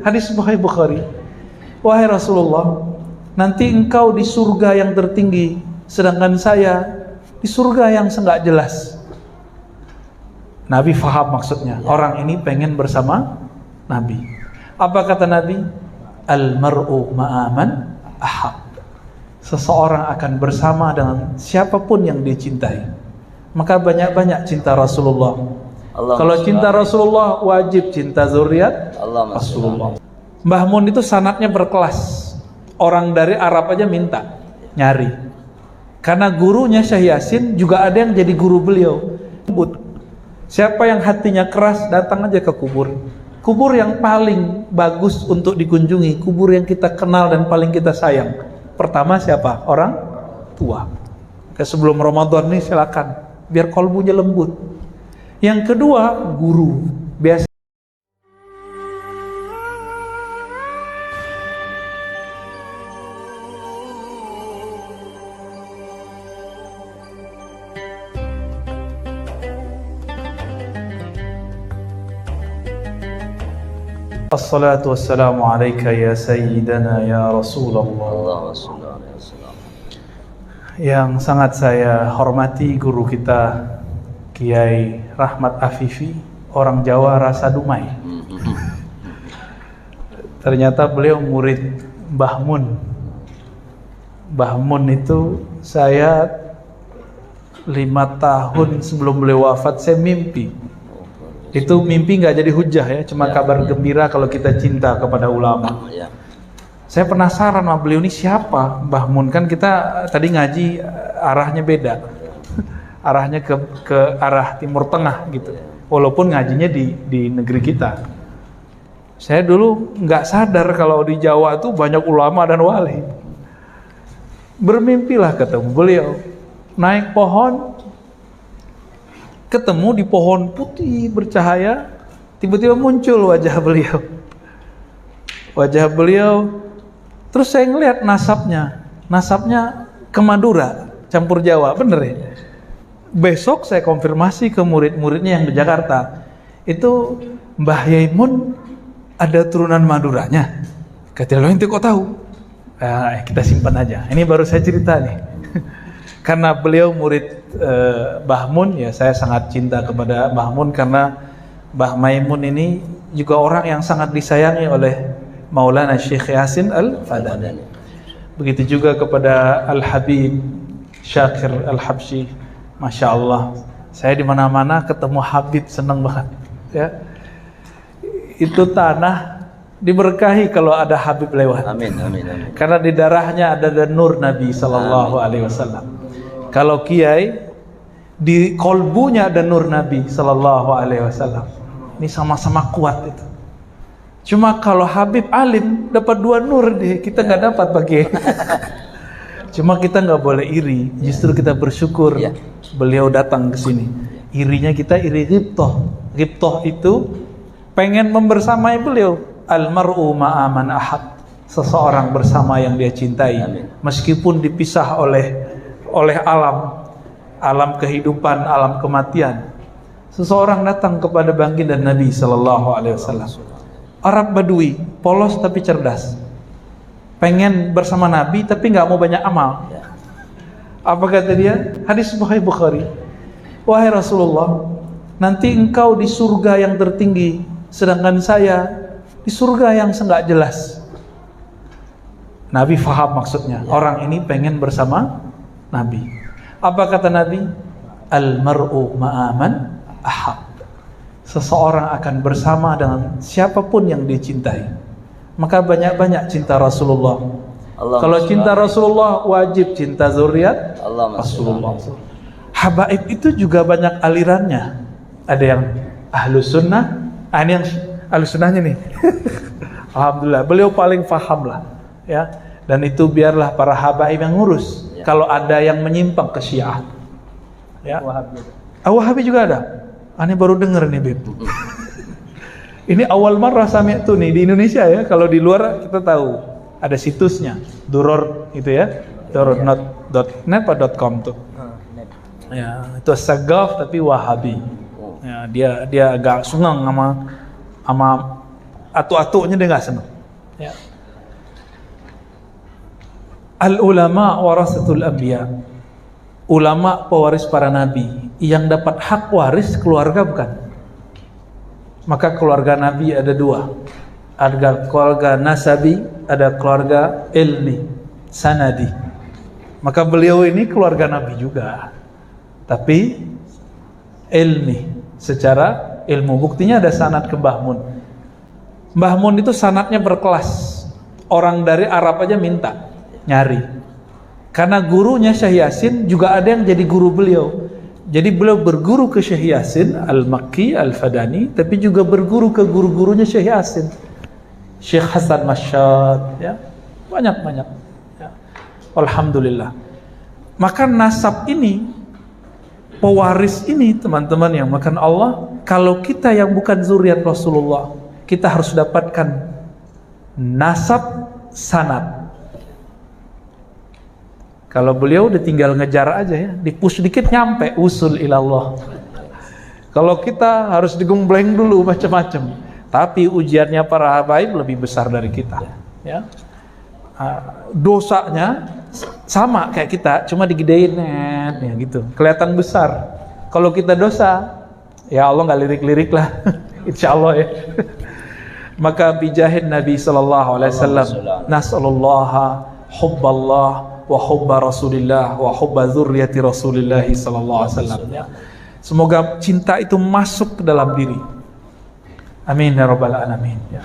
Hadis Sahih Bukhari. Wahai Rasulullah, nanti engkau di surga yang tertinggi, sedangkan saya di surga yang enggak jelas. Nabi faham maksudnya. Orang ini pengen bersama Nabi. Apa kata Nabi? Al-mar'u ma'aman ahab. Seseorang akan bersama dengan siapapun yang dia cintai. Maka banyak-banyak cinta Rasulullah. Kalau cinta Rasulullah wajib cinta zuriat Rasulullah. Mbah Mun itu sanadnya berkelas. Orang dari Arab aja minta nyari. Karena gurunya Syekh Yasin juga ada yang jadi guru beliau. Siapa yang hatinya keras datang aja ke kubur. Kubur yang paling bagus untuk dikunjungi, kubur yang kita kenal dan paling kita sayang. Pertama siapa? Orang tua. Sebelum Ramadan nih silakan, biar kolbunya lembut. Yang kedua, guru. Biasa Assalatu wassalamu alaika ya sayyidana ya Rasulullah. Yang sangat saya hormati guru kita Kiai Rahmat Afifi, orang Jawa rasa dumai. Ternyata beliau murid Mbah Mun. Mbah Mun itu saya 5 tahun sebelum beliau wafat saya mimpi. Itu mimpi nggak jadi hujah ya, cuma kabar gembira kalau kita cinta kepada ulama. Saya penasaran sama beliau ini siapa Mbah Mun, kan kita tadi ngaji arahnya beda, arahnya ke arah Timur Tengah gitu. Walaupun ngajinya di negeri kita. Saya dulu nggak sadar kalau di Jawa itu banyak ulama dan wali. Bermimpilah ketemu beliau, naik pohon. Ketemu di pohon putih bercahaya, tiba-tiba muncul wajah beliau. Wajah beliau, terus saya ngelihat nasabnya ke Madura, campur Jawa, bener ya? Besok saya konfirmasi ke murid-muridnya yang di Jakarta, itu Mbah Yaimun ada turunan Maduranya. Kata lo ente kok tahu? Kita simpan aja, ini baru saya cerita nih. Karena beliau murid Mbah Mun, ya saya sangat cinta kepada Mbah Mun karena Mbah Maimun ini juga orang yang sangat disayangi oleh Maulana Syekh Yasin Al-Fadani. Begitu juga kepada Al-Habib Syakir Al-Habsyi. Masya Allah, saya di mana-mana ketemu Habib senang banget. Ya, itu tanah diberkahi kalau ada Habib lewat. Amin, amin, amin. Karena di darahnya ada nur Nabi Sallallahu Alaihi Wasallam. Kalau kiai di kolbunya ada nur Nabi Sallallahu Alaihi Wasallam. Ini sama-sama kuat itu. Cuma kalau Habib alim dapat 2 nur deh, kita nggak dapat bagi. Cuma kita nggak boleh iri. Justru kita bersyukur beliau datang ke sini. Irinya kita iri ghibtoh. Ghibtoh itu pengen membersamai beliau. Al-mar'u ma'aman ahad. Seseorang bersama yang dia cintai. Meskipun dipisah oleh alam kehidupan, alam kematian. Seseorang datang kepada baginda Nabi Sallallahu Alaihi Wasallam. Arab Badui, polos tapi cerdas. Pengen bersama Nabi tapi nggak mau banyak amal. Apa kata dia? Hadis Sahih Bukhari. Wahai Rasulullah, nanti engkau di surga yang tertinggi, sedangkan saya di surga yang enggak jelas. Nabi faham maksudnya. Orang ini pengen bersama Nabi. Apa kata Nabi? Al-mar'u ma'aman ahab. Seseorang akan bersama dengan siapapun yang dia cintai. Maka banyak-banyak cinta Rasulullah. Kalau cinta Rasulullah wajib cinta zuriat Rasulullah. Habaib itu juga banyak alirannya. Ada yang ahlus sunnah. Ini yang ahlus sunnahnya nih. Alhamdulillah, beliau paling paham lah. Ya. Dan itu biarlah para habaib yang ngurus. Kalau ada yang menyimpang ke Syiah, ya. Wahabi juga ada. Ini baru denger nih, Beb. Ini awal marrah sami'tu nih di Indonesia ya. Kalau di luar kita tahu ada situsnya, Duror itu ya, duror.net atau .com tuh. Ya, itu Sagaf tapi Wahabi. Ya, dia agak sungang sama atu-atunya dia nggak senang. Ya. Al ulama warasatul anbiya. Ulama pewaris para nabi. Yang dapat hak waris keluarga bukan. Maka keluarga nabi ada dua. Ada keluarga nasabi, ada keluarga ilmi, sanadi. Maka beliau ini keluarga nabi juga. Tapi ilmi, secara ilmu. Buktinya ada sanad ke Mbah Mun. Mbah Mun itu sanadnya berkelas. Orang dari Arab aja minta nyari, karena gurunya Syekh Yasin juga ada yang jadi guru beliau. Jadi beliau berguru ke Syekh Yasin Al-Makki Al-Fadani, tapi juga berguru ke guru-gurunya Syekh Yasin, Syekh Hasan Masyad, ya, banyak ya. Alhamdulillah. Maka nasab ini, pewaris ini, teman-teman yang makan Allah, kalau kita yang bukan zuriat Rasulullah, kita harus dapatkan nasab sanad. Kalau beliau udah tinggal ngejar aja ya, dipush dikit nyampe usul ilallah. Kalau kita harus digombleng dulu macam-macam. Tapi ujiannya para habaib lebih besar dari kita. Ya, dosanya sama kayak kita, cuma digedein ya gitu, kelihatan besar. Kalau kita dosa, ya Allah nggak lirik-lirik lah, insya Allah ya. Maka bijahin Nabi Sallallahu Alaihi Wasallam, nasallallahu hubballah wa hubba Rasulillah wa hubba dzurriyyati Rasulillah sallallahu alaihi wasallam. Semoga cinta itu masuk ke dalam diri. Amin ya rabbal alamin. Ya.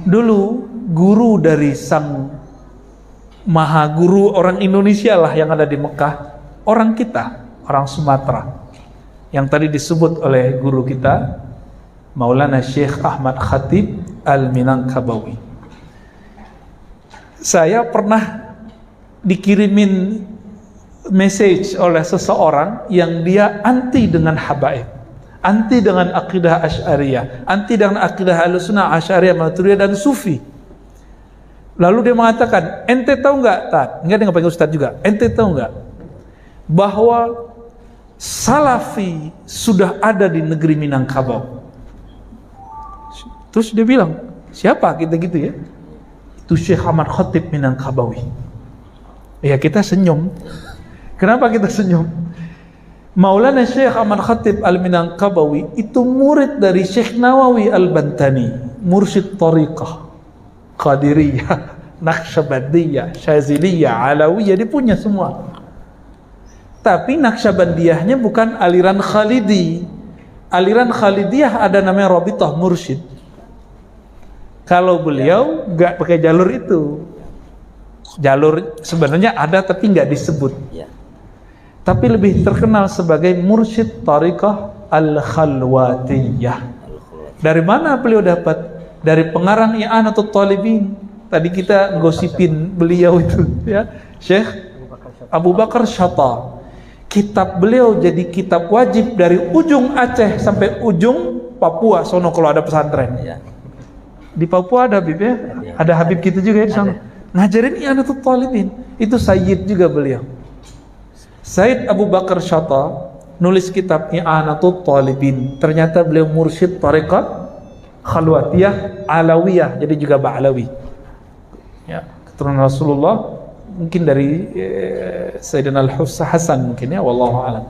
Dulu guru dari sang maha guru orang Indonesia lah yang ada di Mekah, orang kita, orang Sumatera, yang tadi disebut oleh guru kita Maulana Syekh Ahmad Khatib Al-Minangkabawi. Saya pernah dikirimin message oleh seseorang yang dia anti dengan habaib, anti dengan akidah Asy'ariyah, anti dengan akidah Ahlussunnah, Asy'ariyah, Maturidiyah dan Sufi. Lalu dia mengatakan, ente tahu nggak, Tat? Enggak, dia nggak panggil Ustadz juga. Ente tahu nggak bahwa Salafi sudah ada di negeri Minangkabau? Terus dia bilang, siapa kita gitu ya? Itu Syekh Ahmad Khatib Minangkabawi. Ya kita senyum. Kenapa kita senyum? Maulana Syekh Ahmad Khatib Al-Minangkabawi itu murid dari Syekh Nawawi Al-Bantani, mursyid tariqah Qadiriyah, Naqsyabandiyah, Syaziliyah, Alawiyah, dia punya semua. Tapi Naqsyabandiyahnya bukan aliran Khalidi. Aliran Khalidiyah ada namanya Rabithah Mursyid. Kalau beliau nggak pakai jalur itu. Jalur sebenarnya ada tapi nggak disebut. Ya. Tapi lebih terkenal sebagai mursyid tariqah al-khalwatiyah. Dari mana beliau dapat? Dari pengarang I'anatul Talibin. Tadi kita gosipin beliau itu ya, Syekh Abu Bakar Syatta. Kitab beliau jadi kitab wajib dari ujung Aceh sampai ujung Papua sono kalau ada pesantren. Ya. Di Papua ada Habib ya? Ada Habib kita juga ya di sana. Ngajarin I'anatul Talibin. Itu Sayyid juga beliau. Sayyid Abu Bakar Syatta nulis kitab I'anatul Talibin. Ternyata beliau mursyid tariqat khalwatiyah alawiyah, jadi juga Ba'alawi. Ya, keturunan Rasulullah, mungkin dari Sayyidina Al-Hasan mungkin ya, wallahu a'lam.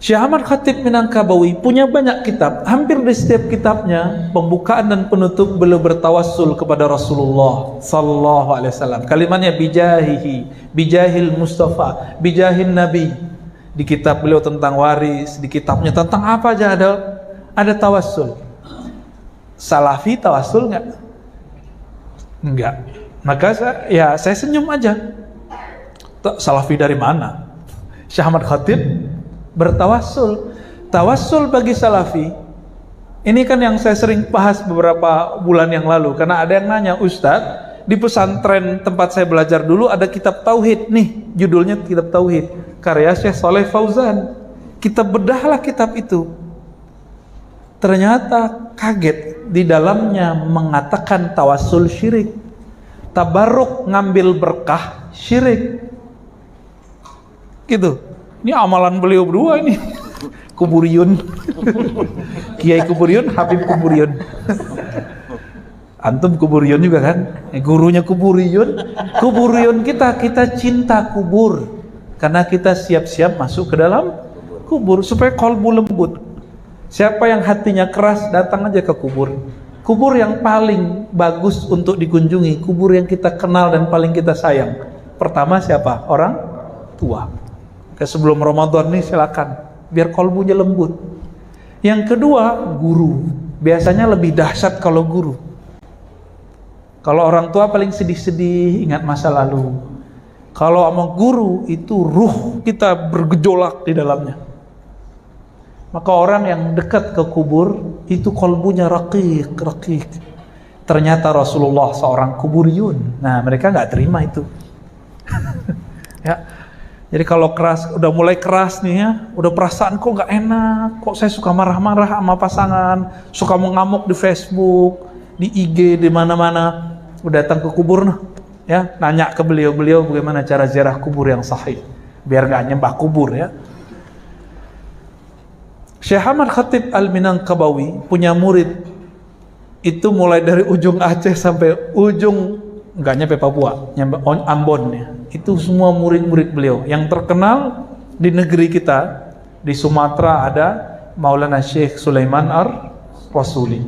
Syekh Ahmad Khatib Minangkabawi punya banyak kitab. Hampir di setiap kitabnya pembukaan dan penutup beliau bertawassul kepada Rasulullah sallallahu alaihi wasallam. Kalimatnya bijahihi, bijahil Mustafa, bijahin Nabi. Di kitab beliau tentang waris, di kitabnya tentang apa aja ada tawassul. Salafi tawassul enggak? Enggak. Maka saya senyum aja. Salafi dari mana? Syekh Ahmad Khatib bertawassul. Tawassul bagi salafi ini kan yang saya sering bahas beberapa bulan yang lalu, karena ada yang nanya, Ustadz, di pesantren tempat saya belajar dulu ada kitab tauhid nih, judulnya kitab tauhid karya Syekh Saleh Fauzan. Kita bedahlah kitab itu, ternyata kaget, di dalamnya mengatakan tawassul syirik, tabarruk ngambil berkah syirik gitu. Ini amalan beliau berdua ini. Kuburiyun. Kiai Kuburiyun, Habib Kuburiyun. Antum Kuburiyun juga kan? Gurunya Kuburiyun. Kuburiyun kita cinta kubur. Karena kita siap-siap masuk ke dalam kubur supaya kolbu lembut. Siapa yang hatinya keras datang aja ke kubur. Kubur yang paling bagus untuk dikunjungi, kubur yang kita kenal dan paling kita sayang. Pertama siapa? Orang tua. Sebelum Ramadan nih silakan, biar kolbunya lembut. Yang kedua, guru. Biasanya lebih dahsyat kalau guru. Kalau orang tua paling sedih-sedih, ingat masa lalu. Kalau sama guru itu ruh kita bergejolak di dalamnya. Maka orang yang dekat ke kubur itu kolbunya raqiq. Ternyata Rasulullah seorang kuburiyun. Nah, mereka nggak terima itu. Ya. Jadi kalau keras, udah mulai keras nih ya, udah perasaan kok nggak enak, kok saya suka marah-marah sama pasangan, suka mengamuk di Facebook, di IG, di mana-mana, udah datang ke kubur nah, ya, nanya ke beliau bagaimana cara ziarah kubur yang sahih, biar nggak nyembah kubur ya. Syekh Ahmad Khatib Al-Minangkabawi punya murid itu mulai dari ujung Aceh sampai ujung nggak nyampe Papua, nyampe Ambon ya. Itu semua murid-murid beliau. Yang terkenal di negeri kita, di Sumatera ada Maulana Syekh Sulaiman Ar-Rasuli,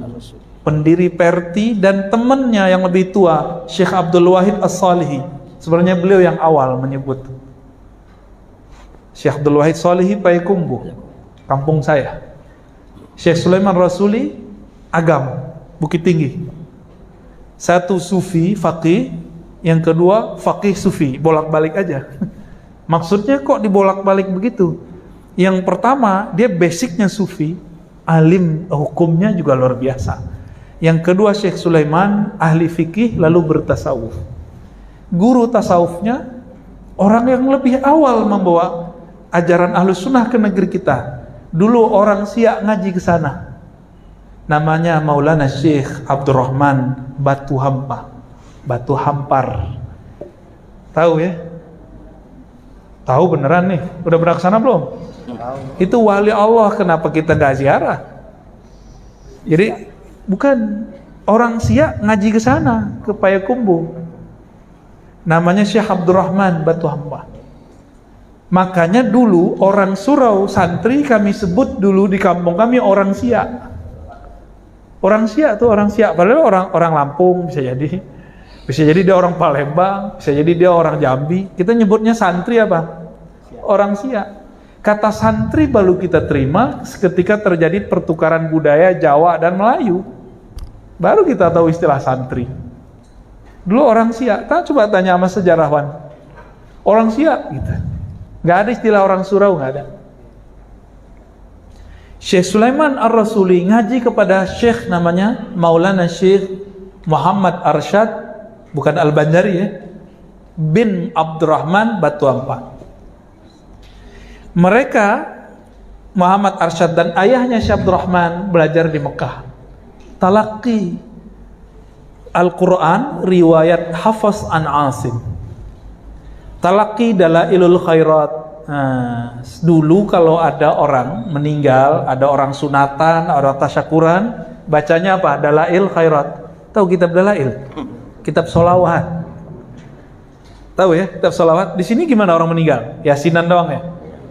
pendiri Perti, dan temannya yang lebih tua Syekh Abdul Wahid As-Salihi. Sebenarnya beliau yang awal menyebut. Syekh Abdul Wahid Salihi Payakumbuh, kampung saya. Syekh Sulaiman Rasuli Agam, Bukit Tinggi. Satu sufi faqih, yang kedua faqih sufi, bolak-balik aja. Maksudnya kok dibolak-balik begitu? Yang pertama dia basicnya sufi, alim hukumnya juga luar biasa. Yang kedua Syekh Sulaiman ahli fikih lalu bertasawuf. Guru tasawufnya orang yang lebih awal membawa ajaran Ahlus Sunnah ke negeri kita. Dulu orang Siak ngaji ke sana. Namanya Maulana Syekh Abdurrahman Batu Hampar. Tahu ya? Tahu beneran nih? Udah pernah kesana belum? Itu wali Allah, kenapa kita nggak ziarah? Jadi bukan orang Siak ngaji ke sana, ke Payakumbuh. Namanya Syekh Abdurrahman Batu Hampar. Makanya dulu orang Surau santri kami sebut dulu di kampung kami orang Siak. Orang Siak tuh orang Siak, padahal orang Lampung bisa jadi dia orang Palembang, bisa jadi dia orang Jambi. Kita nyebutnya santri apa? Orang Siak. Kata santri baru kita terima ketika terjadi pertukaran budaya Jawa dan Melayu. Baru kita tahu istilah santri. Dulu orang Siak, coba tanya sama sejarawan. Orang Siak gitu. Nggak ada istilah orang Surau, nggak ada. Syekh Sulaiman Ar-Rasuli ngaji kepada Syekh namanya Maulana Syekh Muhammad Arsyad, bukan Al-Banjari ya, bin Abdurrahman Batu Hampar. Mereka Muhammad Arsyad dan ayahnya Syekh Abdurrahman belajar di Mekah. Talaqi Al-Quran riwayat Hafaz an Asim. Talaqi Dalailul Khairat. Nah, dulu kalau ada orang meninggal, ada orang sunatan, orang tasyakuran, bacanya apa? Dalail Khairat. Tahu kitab Dalail? Kitab sholawat. Tahu ya, kitab sholawat? Di sini gimana orang meninggal? Yasinan doang ya?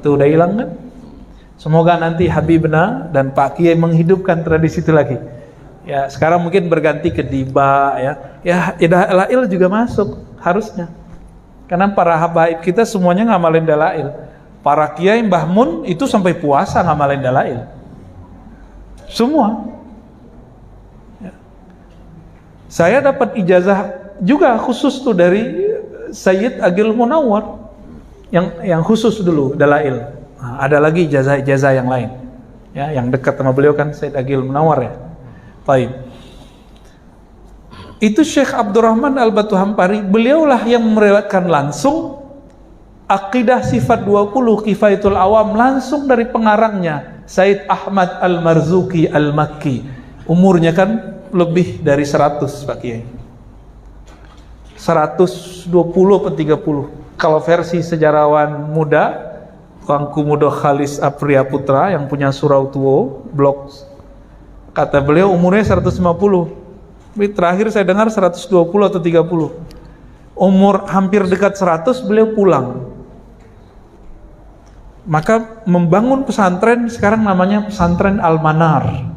Tuh udah hilang kan? Semoga nanti Habibna dan Pak Kiai menghidupkan tradisi itu lagi. Ya, sekarang mungkin berganti ke Diba ya. Ya, Dalail juga masuk harusnya. Karena para habaib kita semuanya ngamalin Dalail. Para kiai Mbah Mun itu sampai puasa ngamalin Dalail. Semua. Ya. Saya dapat ijazah juga khusus tuh dari Sayyid Agil Munawwar. Yang khusus dulu Dalail. Nah, ada lagi ijazah-ijazah yang lain. Ya, yang dekat sama beliau kan Sayyid Agil Munawwar ya. Baik. Itu Syekh Abdurrahman Al-Batu Hampari, beliaulah yang meriwayatkan langsung Aqidah Sifat 20 Kifayatul Awam langsung dari pengarangnya Said Ahmad Al-Marzuki Al-Makki. Umurnya kan lebih dari 100 Pak Kiai. 120 atau 30. Kalau versi sejarawan muda Tuang Kumudo Khalis Apriya Putra yang punya surau tuo blok, kata beliau umurnya 150. Tapi terakhir saya dengar 120 atau 30. Umur hampir dekat 100 beliau pulang. Maka membangun pesantren sekarang namanya pesantren Al-Manar.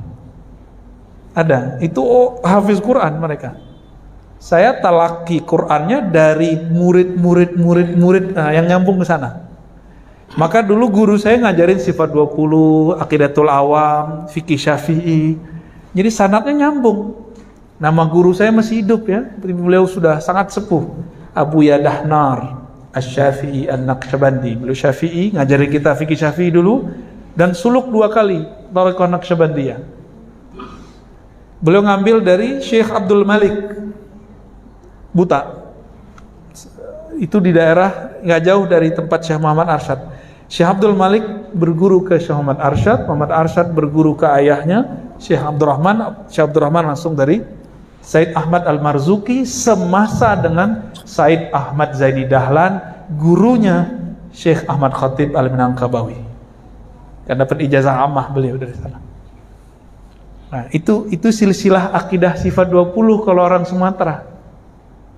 Ada, itu hafiz Quran mereka. Saya talaki Qurannya dari murid yang nyambung ke sana. Maka dulu guru saya ngajarin sifat 20, Aqidatul Awam, Fikih Syafi'i. Jadi sanadnya nyambung. Nama guru saya masih hidup ya, beliau sudah sangat sepuh. Abu Yadahnar Asy-Syafi'i An-Naqsyabandi. Beliau Syafi'i, ngajarin kita Fikih Syafi'i dulu dan suluk 2 kali Thariqah Naqsyabandiyah. Beliau ngambil dari Syekh Abdul Malik Buta. Itu di daerah nggak jauh dari tempat Syekh Muhammad Arsyad. Syekh Abdul Malik berguru ke Syekh Muhammad Arsyad berguru ke ayahnya Syekh Abdurrahman. Syekh Abdurrahman langsung dari Said Ahmad Al-Marzuki semasa dengan Said Ahmad Zaidi Dahlan, gurunya Syekh Ahmad Khatib Al-Minangkabawi. Kan dapat ijazah ammah beliau dari sana. Nah, itu silsilah akidah sifat 20 kalau orang Sumatera.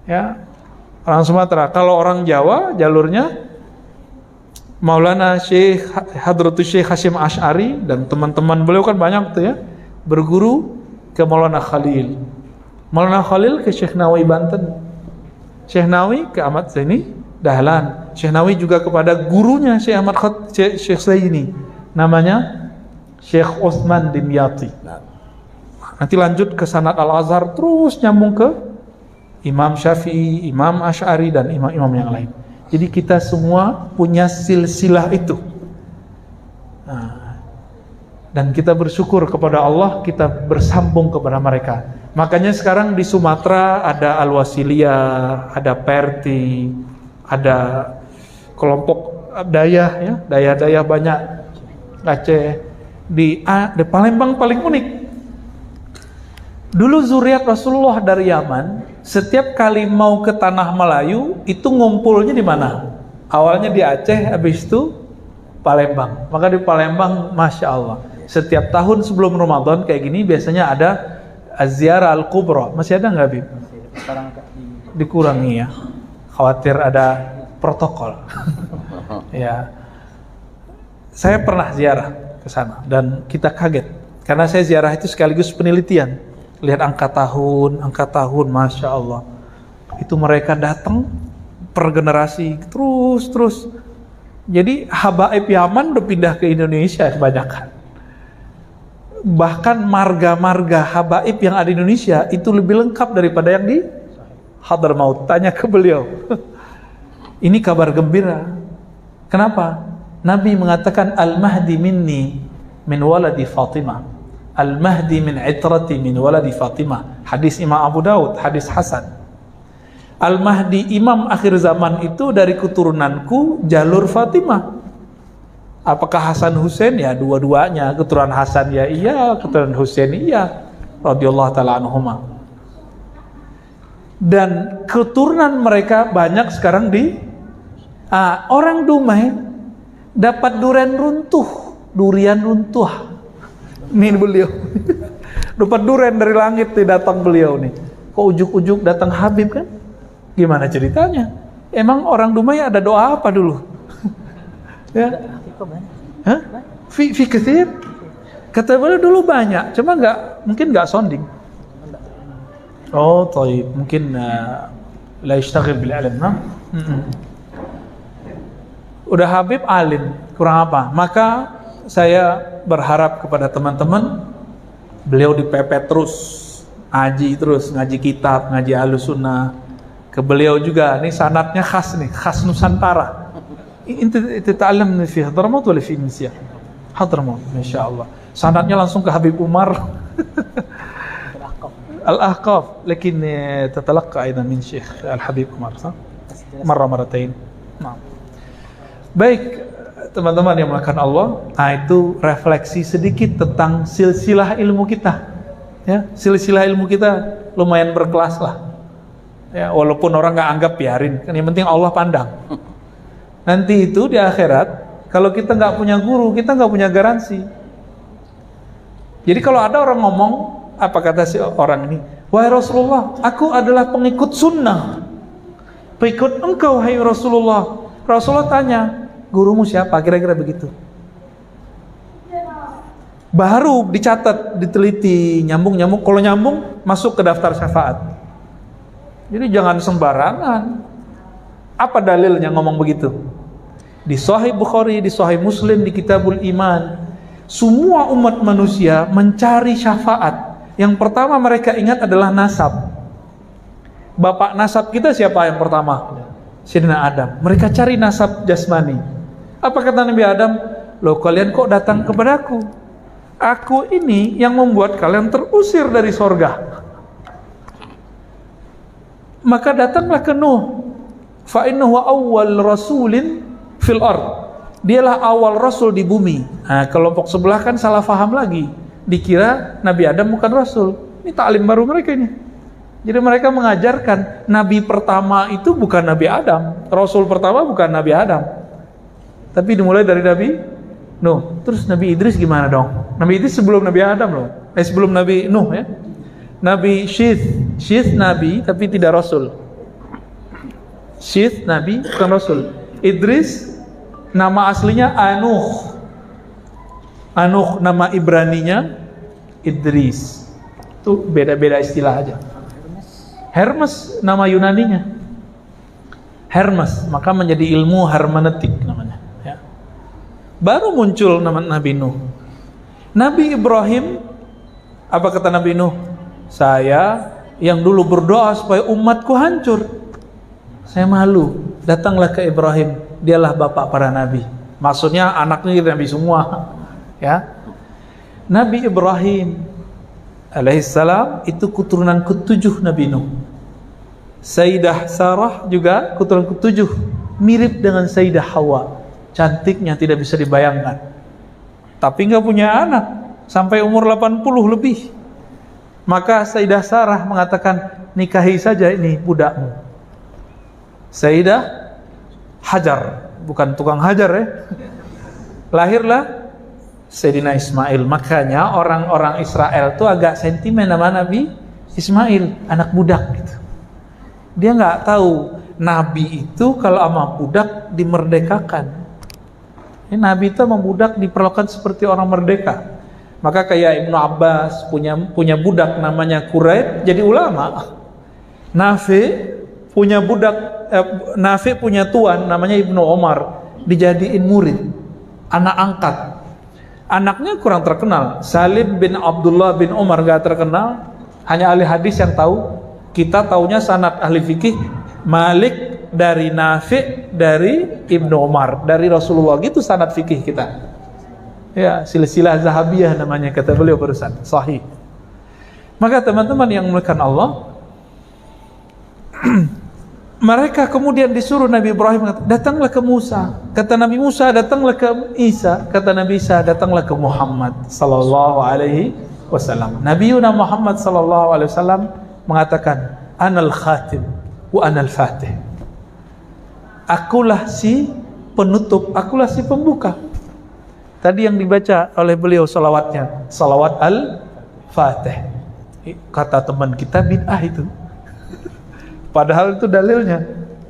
Ya. Orang Sumatera. Kalau orang Jawa jalurnya Maulana Syekh Hadratus Syekh Hasyim Asy'ari dan teman-teman beliau kan banyak tuh ya, berguru ke Maulana Khalil. Maulana Khalil ke Syekh Nawawi Banten. Syekh Nawawi ke Ahmad Zaini Dahlan. Syekh Nawawi juga kepada gurunya Syekh Ahmad Syekh Zaini. Namanya Syekh Utsman Dimyati. Nanti lanjut ke Sanad Al-Azhar terus nyambung ke Imam Syafi'i, Imam Asy'ari dan imam-imam yang lain. Jadi kita semua punya silsilah itu. Nah, dan kita bersyukur kepada Allah kita bersambung kepada mereka. Makanya sekarang di Sumatera ada Al-Wasiliyah, ada Perti, ada kelompok dayah ya, dayah-dayah banyak. Aceh, di Palembang paling unik. Dulu zuriat Rasulullah dari Yaman, setiap kali mau ke tanah Melayu itu ngumpulnya di mana? Awalnya di Aceh, habis itu Palembang. Maka di Palembang, masya Allah, setiap tahun sebelum Ramadan kayak gini biasanya ada Az-Ziyarah Al-Kubra. Masih ada nggak, Bib? Sekarang Dikurangi ya, khawatir ada protokol. Ya, saya pernah ziarah ke sana dan kita kaget karena saya ziarah itu sekaligus penelitian. Lihat angka tahun, masya Allah. Itu mereka datang per generasi terus. Jadi habaib Yaman udah pindah ke Indonesia kebanyakan. Bahkan marga-marga habaib yang ada di Indonesia itu lebih lengkap daripada yang di Hadramaut. Tanya ke beliau. Ini kabar gembira. Kenapa? Nabi mengatakan Al-Mahdi minni min waladi Fatimah. Al-Mahdi min itrati min waladi Fatimah. Hadis Imam Abu Daud, hadis Hasan. Al-Mahdi imam akhir zaman itu dari keturunanku jalur Fatimah. Apakah Hasan Husain? Ya dua-duanya. Keturunan Hasan ya iya, keturunan Husain iya, radhiyallahu taala anhuma. Dan keturunan mereka banyak sekarang di orang Dumai dapat durian runtuh. Nih beliau dapat durian dari langit nih, datang beliau nih. Kok ujuk-ujuk datang Habib kan? Gimana ceritanya? Emang orang Dumai ada doa apa dulu? Ya. Hah? Fi katsir? Kata beliau dulu banyak, cuma mungkin nggak sounding. Oh, taib. Mungkin la yashtaghil bil ilm, nah. Udah Habib alim, kurang apa? Maka saya berharap kepada teman-teman, beliau dipepet terus, ngaji kitab, ngaji Ahlussunnah. Ke beliau juga, nih sanadnya khas Nusantara. Inti ta'allam fi Hadramaut wala fi Indonesia? Hadramaut, masyaallah. Sanadnya langsung ke Habib Umar. Al-Ahqaf, lakin tatalaqqa aidan min Syekh Al-Habib Umar, sah? Marratain. Nah. Baik, teman-teman yang melakukan Allah, itu refleksi sedikit tentang silsilah ilmu kita. Ya, silsilah ilmu kita lumayan berkelas lah. Ya, walaupun orang nggak anggap, biarin. Kan yang penting Allah pandang. Nanti itu di akhirat, Kalau kita nggak punya guru, kita nggak punya garansi. Jadi kalau ada orang ngomong, apa kata si orang ini? Wahai Rasulullah, aku adalah pengikut sunnah. Pengikut engkau, hai Rasulullah. Rasulullah tanya, gurumu siapa? Kira-kira begitu. Baru dicatat, diteliti, nyambung. Kalau nyambung, masuk ke daftar syafaat. Jadi jangan sembarangan. Apa dalilnya ngomong begitu? Di Sahih Bukhari, di Sahih Muslim, di Kitabul Iman, semua umat manusia mencari syafaat. Yang pertama mereka ingat adalah nasab. Bapak nasab kita siapa yang pertama? Sayyidina Adam. Mereka cari nasab jasmani. Apa kata Nabi Adam? Loh, kalian kok datang kepadaku? Aku ini yang membuat kalian terusir dari sorga. Maka datanglah ke Nuh. Fa innahu awwal rasulin fil ard. Dialah awal rasul di bumi. Nah, kelompok sebelah kan salah faham lagi. Dikira Nabi Adam bukan rasul. Ini taklim baru mereka ini. Jadi mereka mengajarkan Nabi pertama itu bukan Nabi Adam. Rasul pertama bukan Nabi Adam. Tapi dimulai dari Nabi Nuh. Terus Nabi Idris gimana dong? Nabi Idris sebelum Nabi Adam loh. Sebelum Nabi Nuh ya. Nabi Syith Nabi tapi tidak rasul. Syith Nabi bukan rasul. Idris nama aslinya Anuh. Anuh nama Ibraninya Idris. Itu beda-beda istilah aja. Hermes nama Yunaninya Hermes, maka menjadi ilmu hermeneutik namanya ya. Baru muncul nama Nabi Nuh. Nabi Ibrahim, apa kata Nabi Nuh? Saya yang dulu berdoa supaya umatku hancur, saya malu. Datanglah ke Ibrahim, dialah bapak para nabi. Maksudnya anaknya nabi semua ya. Nabi Ibrahim alaihissalam itu keturunan ke-7 Nabi Nuh. Sayyidah Sarah juga keturunan ke-7, mirip dengan Sayyidah Hawa. Cantiknya tidak bisa dibayangkan. Tapi nggak punya anak sampai umur 80 lebih. Maka Sayyidah Sarah mengatakan, nikahi saja ini budakmu. Sayyidah Hajar, bukan tukang hajar ya. Lahirlah Sayyidina Ismail. Makanya orang-orang Israel tuh agak sentimen sama Nabi Ismail, anak budak gitu. Dia nggak tahu Nabi itu kalau sama budak dimerdekakan. Ini Nabi itu sama budak diperlakukan seperti orang merdeka. Maka kayak Ibnu Abbas punya budak namanya Quraib jadi ulama. Nafi punya tuan namanya Ibnu Omar dijadiin murid, anak angkat. Anaknya kurang terkenal. Salim bin Abdullah bin Umar gak terkenal. Hanya ahli hadis yang tahu. Kita taunya sanad ahli fikih. Malik dari Nafi dari Ibnu Umar dari Rasulullah, gitu sanad fikih kita. Ya, silsilah zahabiyah namanya kata beliau barusan. Sahih. Maka teman-teman yang dimuliakan Allah, mereka kemudian disuruh Nabi Ibrahim, datanglah ke Musa. Kata Nabi Musa, datanglah ke Isa. Kata Nabi Isa, datanglah ke Muhammad sallallahu alaihi wasallam. Nabi Muhammad sallallahu alaihi wasallam mengatakan, Anal khatim wa anal fatih. Akulah si penutup, akulah si pembuka. Tadi yang dibaca oleh beliau salawatnya, salawat al-fatih. Kata teman kita bid'ah itu. Padahal itu dalilnya.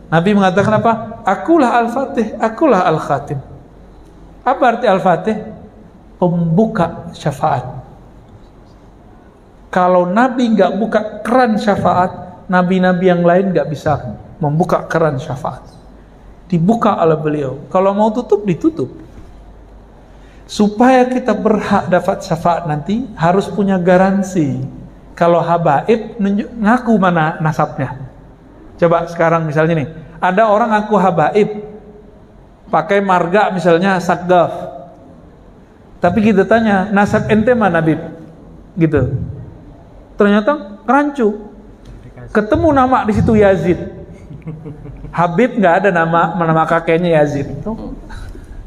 Nabi mengatakan apa? Akulah al-fatih, akulah al-khatim. Apa arti al-fatih? Pembuka syafaat. Kalau Nabi nggak buka keran syafaat, nabi-nabi yang lain nggak bisa membuka keran syafaat. Dibuka oleh beliau. Kalau mau tutup, ditutup. Supaya kita berhak dapat syafaat nanti, harus punya garansi. Kalau habaib, ngaku mana nasabnya. Coba sekarang misalnya nih, ada orang ngaku habaib, pakai marga misalnya Sakgaf. Tapi kita tanya, nasab ente mana Bib? Gitu. Ternyata rancu. Ketemu nama di situ Yazid. Habib nggak ada nama kakeknya Yazid.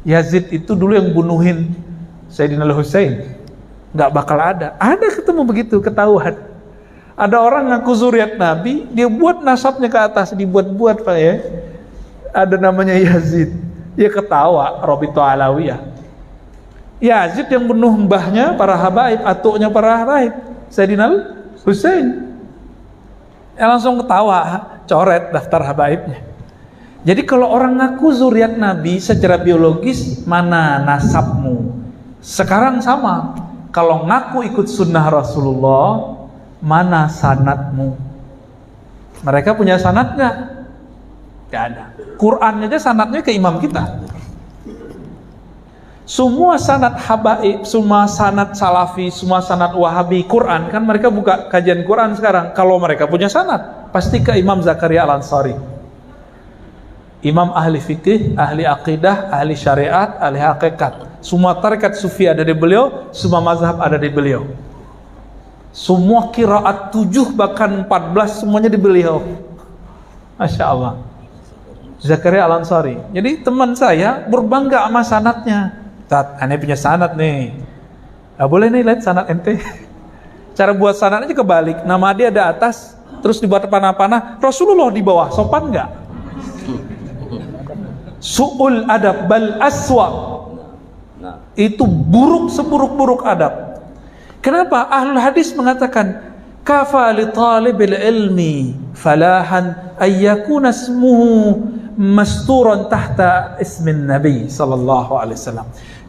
Yazid itu dulu yang bunuhin Sayyidina Al-Husain. Nggak bakal ada. Ada ketemu begitu, ketahuan. Ada orang ngaku zuriat Nabi, dia buat nasabnya ke atas, dibuat-buat Pak ya. Ada namanya Yazid. Ya ketawa Robito Alawiyah. Yazid yang bunuh mbahnya para habaib, atuknya para habaib, Sayyidina Husain. Ya langsung ketawa, coret daftar habaibnya. Jadi kalau orang ngaku zuriat Nabi secara biologis, mana nasabmu? Sekarang sama, kalau ngaku ikut sunnah Rasulullah, mana sanadmu? Mereka punya sanad nggak? Nggak ada. Qurannya aja sanadnya ke imam kita. Semua sanad habaib, semua sanad salafi, semua sanad wahabi, Quran, kan mereka buka kajian Quran sekarang. Kalau mereka punya sanad, pasti ke Imam Zakaria Al-Ansari. Imam ahli fikih, ahli akidah, ahli syariat, ahli hakikat. Semua tarekat sufi ada di beliau, semua mazhab ada di beliau. Semua qiraat 7 bahkan 14 semuanya di beliau. Masya Allah. Zakaria Al-Ansari. Jadi teman saya berbangga sama sanadnya. Tat, aneh punya sanad nih. Nah, boleh nih lihat sanad ente. Cara buat sanad aja kebalik. Nama dia ada atas, terus dibuat panah-panah. Rasulullah di bawah. Sopan nggak? Su'ul adab bal aswa. Itu buruk seburuk-buruk adab. Kenapa? Ahlul hadis mengatakan kafa li talibil ilmi falahan ayyakuna ismuhu masturan tahta ismin Nabi sallallahu alaihi wasallam.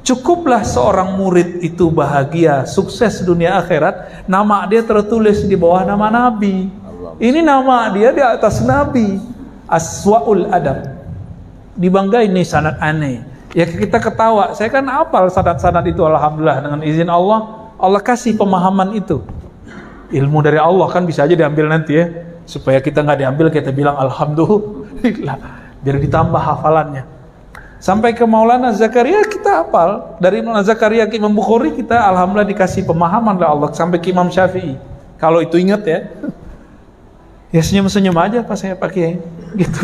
Cukuplah seorang murid itu bahagia, sukses dunia akhirat, nama dia tertulis di bawah nama Nabi. Ini nama dia di atas Nabi. Aswaul adab. Dibanggain nih sanad aneh. Ya kita ketawa. Saya kan hafal sanad-sanad itu alhamdulillah dengan izin Allah. Allah kasih pemahaman itu. Ilmu dari Allah kan bisa aja diambil nanti ya. Supaya kita nggak diambil, kita bilang alhamdulillah. Biar ditambah hafalannya. Sampai ke Maulana Zakaria kita hafal. Dari Maulana Zakaria ke Imam Bukhari kita alhamdulillah dikasih pemahaman oleh Allah. Sampai ke Imam Syafi'i. Kalau itu ingat ya. Ya senyum-senyum aja pas saya pakai gitu.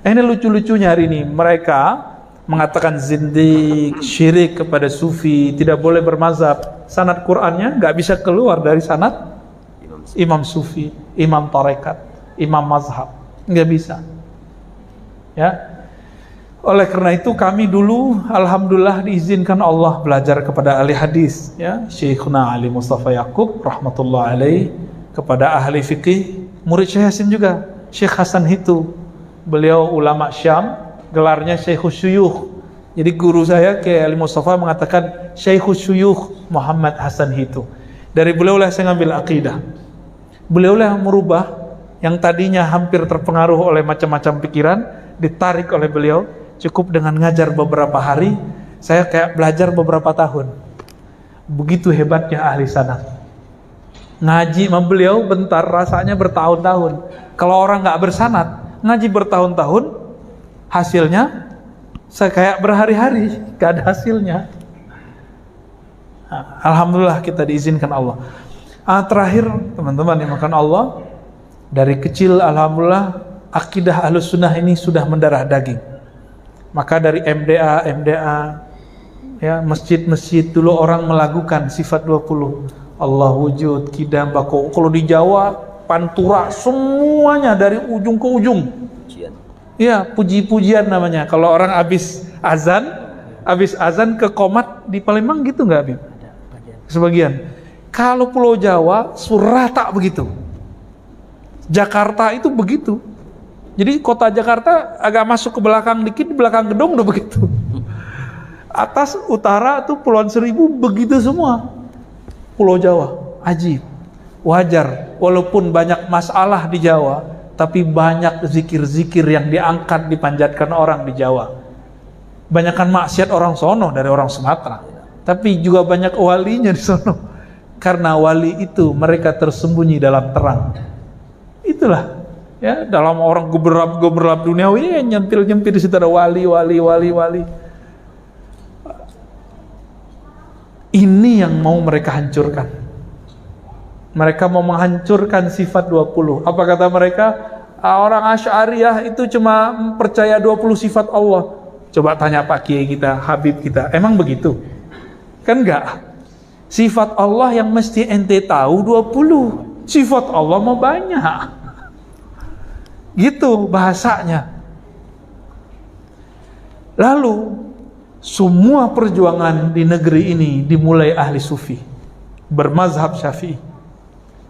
Ini lucu-lucunya hari ini. Mereka mengatakan zindik, syirik kepada sufi, tidak boleh bermazhab. Sanad Qur'annya nggak bisa keluar dari sanad imam sufi, imam tarekat, imam mazhab. Nggak bisa. Ya. Oleh karena itu kami dulu alhamdulillah diizinkan Allah belajar kepada ahli hadis, ya, Syekhuna Ali Mustafa Yaqub rahmatullah alaih, kepada ahli fikih, murid Syekh Hasim juga, Syekh Hasan Hitu. Beliau ulama Syam, gelarnya Syekhus Syuyukh. Jadi guru saya ke Ali Mustafa mengatakan Syekhus Syuyukh Muhammad Hasan Hitu. Dari beliau lah saya ngambil akidah. Beliau lah yang merubah yang tadinya hampir terpengaruh oleh macam-macam pikiran, ditarik oleh beliau. Cukup dengan ngajar beberapa hari, saya kayak belajar beberapa tahun. Begitu hebatnya ahli sanad. Ngaji sama beliau bentar rasanya bertahun-tahun. Kalau orang nggak bersanad, ngaji bertahun-tahun, hasilnya saya kayak berhari-hari gak ada hasilnya. Nah, alhamdulillah kita diizinkan Allah. Terakhir teman-teman yang makan Allah, dari kecil alhamdulillah akidah Ahlus Sunnah ini sudah mendarah daging. Maka dari MDA, ya, masjid-masjid dulu orang melakukan sifat 20. Allah wujud, kidam, bako. Kalau di Jawa, pantura, semuanya dari ujung ke ujung. Ya, puji-pujian namanya. Kalau orang habis azan ke qomat di Palembang gitu nggak, Bib? Sebagian. Kalau Pulau Jawa, surata begitu. Jakarta itu begitu. Jadi kota Jakarta agak masuk ke belakang dikit, di belakang gedung udah begitu. Atas, utara tuh Pulauan Seribu begitu semua. Pulau Jawa, ajib, wajar. Walaupun banyak masalah di Jawa, tapi banyak zikir-zikir yang diangkat, dipanjatkan orang di Jawa. Banyakan maksiat orang sono dari orang Sumatera. Tapi juga banyak walinya di sono. Karena wali itu mereka tersembunyi dalam terang. Itulah. Ya, dalam orang gemerlap duniawi, nyempil-nyempil di situ ada wali. Ini yang mau mereka hancurkan. Mereka mau menghancurkan sifat 20. Apa kata mereka? Orang Asy'ariyah itu cuma percaya 20 sifat Allah. Coba tanya Pak Kiai kita, Habib kita, emang begitu? Kan enggak. Sifat Allah yang mesti ente tahu 20. Sifat Allah mau banyak. Gitu bahasanya. Lalu semua perjuangan di negeri ini dimulai ahli sufi bermazhab Syafi'i,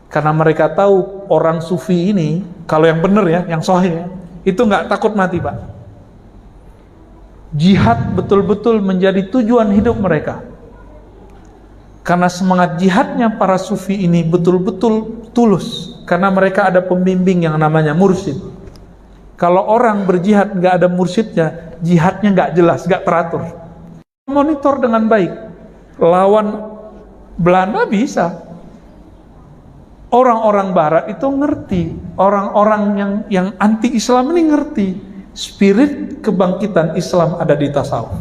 karena mereka tahu orang sufi ini kalau yang benar ya, yang sahih ya, itu nggak takut mati Pak. Jihad betul-betul menjadi tujuan hidup mereka, karena semangat jihadnya para sufi ini betul-betul tulus, karena mereka ada pembimbing yang namanya mursyid. Kalau orang berjihad nggak ada mursyidnya, jihadnya nggak jelas, nggak teratur. Monitor dengan baik. Lawan Belanda bisa. Orang-orang Barat itu ngerti. Orang-orang yang anti-Islam ini ngerti. Spirit kebangkitan Islam ada di tasawuf.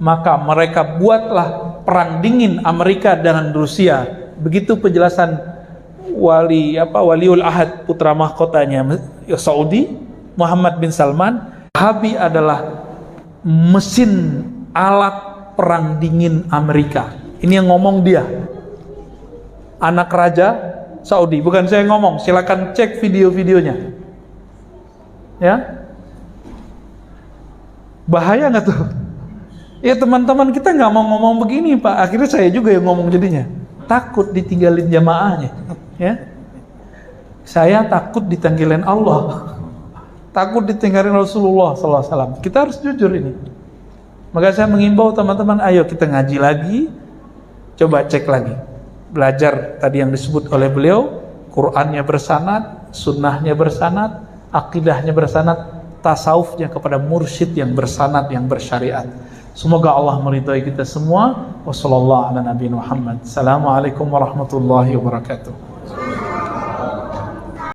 Maka mereka buatlah perang dingin Amerika dengan Rusia. Begitu penjelasan Waliul Ahad, putra mahkotanya Saudi, Muhammad bin Salman. Wahabi adalah mesin alat perang dingin Amerika. Ini yang ngomong dia, anak raja Saudi, bukan saya ngomong. Silakan cek video-videonya ya. Bahaya nggak tuh? Ya teman-teman, kita nggak mau ngomong begini Pak. Akhirnya saya juga yang ngomong jadinya. Takut ditinggalin jamaahnya ya. Saya takut ditinggalin Allah, takut ditinggalin Rasulullah SAW. Kita harus jujur ini. Maka saya mengimbau teman-teman, ayo kita ngaji lagi. Coba cek lagi, belajar tadi yang disebut oleh beliau. Qurannya bersanad, sunnahnya bersanad, akidahnya bersanad, tasawufnya kepada mursyid yang bersanad, yang bersyariat. Semoga Allah meridhai kita semua. Wassalamualaikum warahmatullahi wabarakatuh.